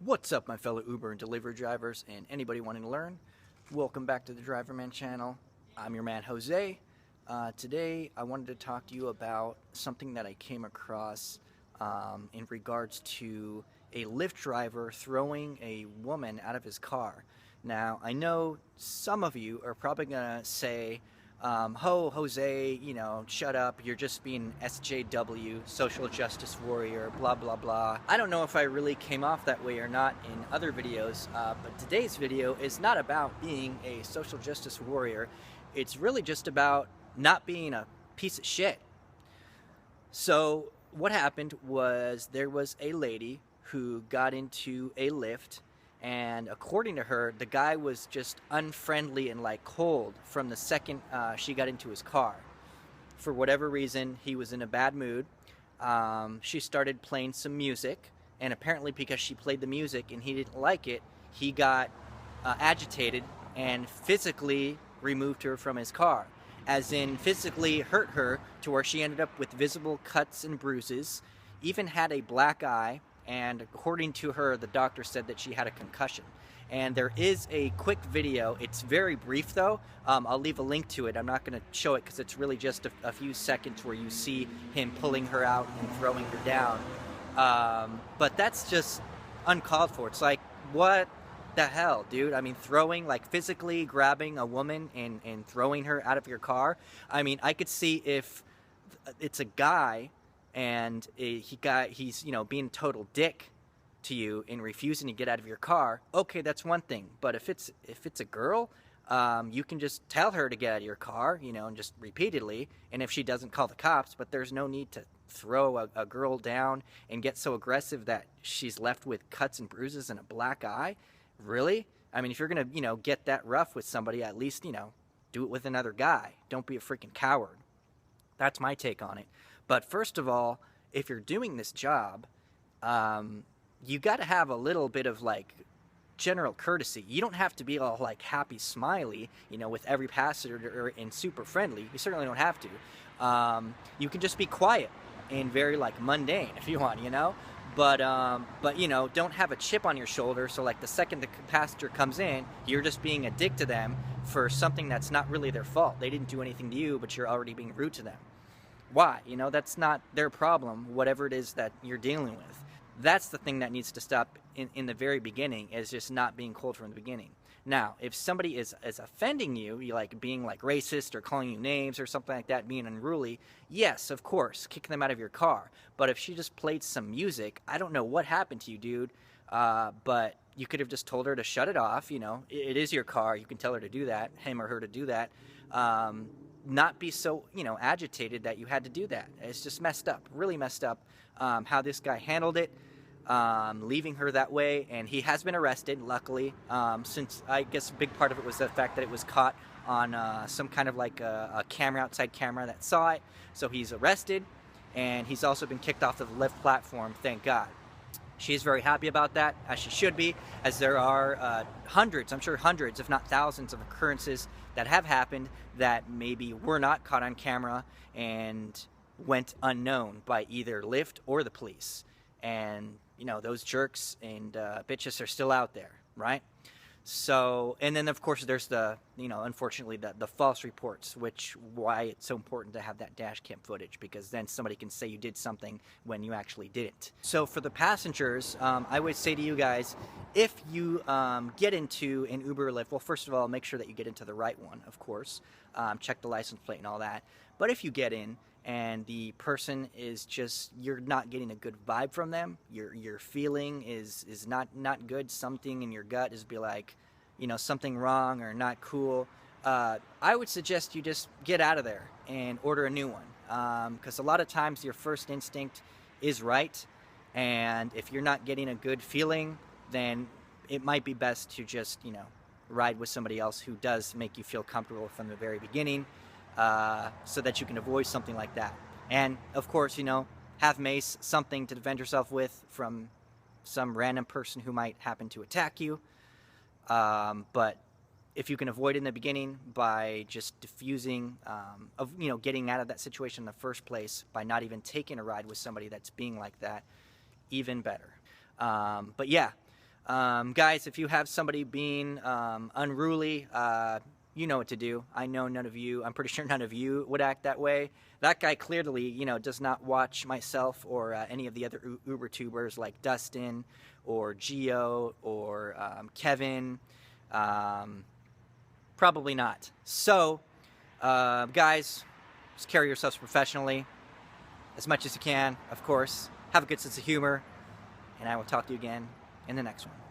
What's up, my fellow Uber and delivery drivers and anybody wanting to learn? Welcome back to the Driverman channel. I'm your man Jose. Today I wanted to talk to you about something that I came across in regards to a Lyft driver throwing a woman out of his car. Now, I know some of you are probably gonna say, Jose, shut up, you're just being SJW, social justice warrior, blah, blah, blah. I don't know if I really came off that way or not in other videos, but today's video is not about being a social justice warrior. It's really just about not being a piece of shit. So what happened was there was a lady who got into a Lyft, and according to her, the guy was just unfriendly and cold from the second she got into his car. For whatever reason, he was in a bad mood. She started playing some music, and apparently because she played the music and he didn't like it, he got agitated and physically removed her from his car. As in physically hurt her to where she ended up with visible cuts and bruises, even had a black eye, and according to her, the doctor said that she had a concussion. And there is a quick video. It's very brief though. I'll leave a link to it. I'm not going to show it because it's really just a few seconds where you see him pulling her out and throwing her down. But that's just uncalled for. It's like, what the hell, dude? I mean, throwing, physically grabbing a woman and throwing her out of your car. I mean, I could see if it's a guy and he's being a total dick to you and refusing to get out of your car, okay, that's one thing. But if it's a girl, you can just tell her to get out of your car, and just repeatedly, and if she doesn't, call the cops. But there's no need to throw a girl down and get so aggressive that she's left with cuts and bruises and a black eye. Really? I mean, if you're gonna get that rough with somebody, at least do it with another guy. Don't be a freaking coward. That's my take on it. But first of all, if you're doing this job, you got to have a little bit of general courtesy. You don't have to be all happy, smiley, with every passenger and super friendly. You certainly don't have to. You can just be quiet and very mundane if you want, But don't have a chip on your shoulder. So the second the passenger comes in, you're just being a dick to them for something that's not really their fault. They didn't do anything to you, but you're already being rude to them. Why? That's not their problem, whatever it is that you're dealing with. That's the thing that needs to stop in the very beginning, is just not being cold from the beginning. Now, if somebody is offending you, being racist or calling you names or something like that, being unruly, yes, of course, kick them out of your car. But if she just played some music, I don't know what happened to you, dude, but you could have just told her to shut it off. It is your car. You can tell her to do that, him or her to do that. Not be so, agitated that you had to do that. It's just messed up, really messed up, how this guy handled it, leaving her that way. And he has been arrested, luckily, since I guess a big part of it was the fact that it was caught on some kind of a camera, outside camera that saw it. So he's arrested, and he's also been kicked off the Lyft platform, thank God. She's very happy about that, as she should be, as there are hundreds, I'm sure hundreds, if not thousands of occurrences that have happened that maybe were not caught on camera and went unknown by either Lyft or the police. And, those jerks and bitches are still out there, right? So, and then of course there's the, unfortunately the false reports, why it's so important to have that dash cam footage, because then somebody can say you did something when you actually didn't. So for the passengers, I would say to you guys, if you get into an Uber or Lyft, well, first of all, make sure that you get into the right one, of course. Check the license plate and all that. But if you get in and the person is just, you're not getting a good vibe from them, your feeling is not good, something in your gut is something wrong or not cool, I would suggest you just get out of there and order a new one, because a lot of times your first instinct is right, and if you're not getting a good feeling, then it might be best to just ride with somebody else who does make you feel comfortable from the very beginning, so that you can avoid something like that. And of course, have mace, something to defend yourself with from some random person who might happen to attack you. But if you can avoid it in the beginning by just diffusing, getting out of that situation in the first place by not even taking a ride with somebody that's being like that, even better. But yeah, Guys, if you have somebody being unruly, you know what to do. I know none of you, I'm pretty sure none of you would act that way. That guy clearly, does not watch myself or any of the other Uber tubers like Dustin or Gio or Kevin. Probably not. So, guys, just carry yourselves professionally as much as you can, of course. Have a good sense of humor, and I will talk to you again in the next one.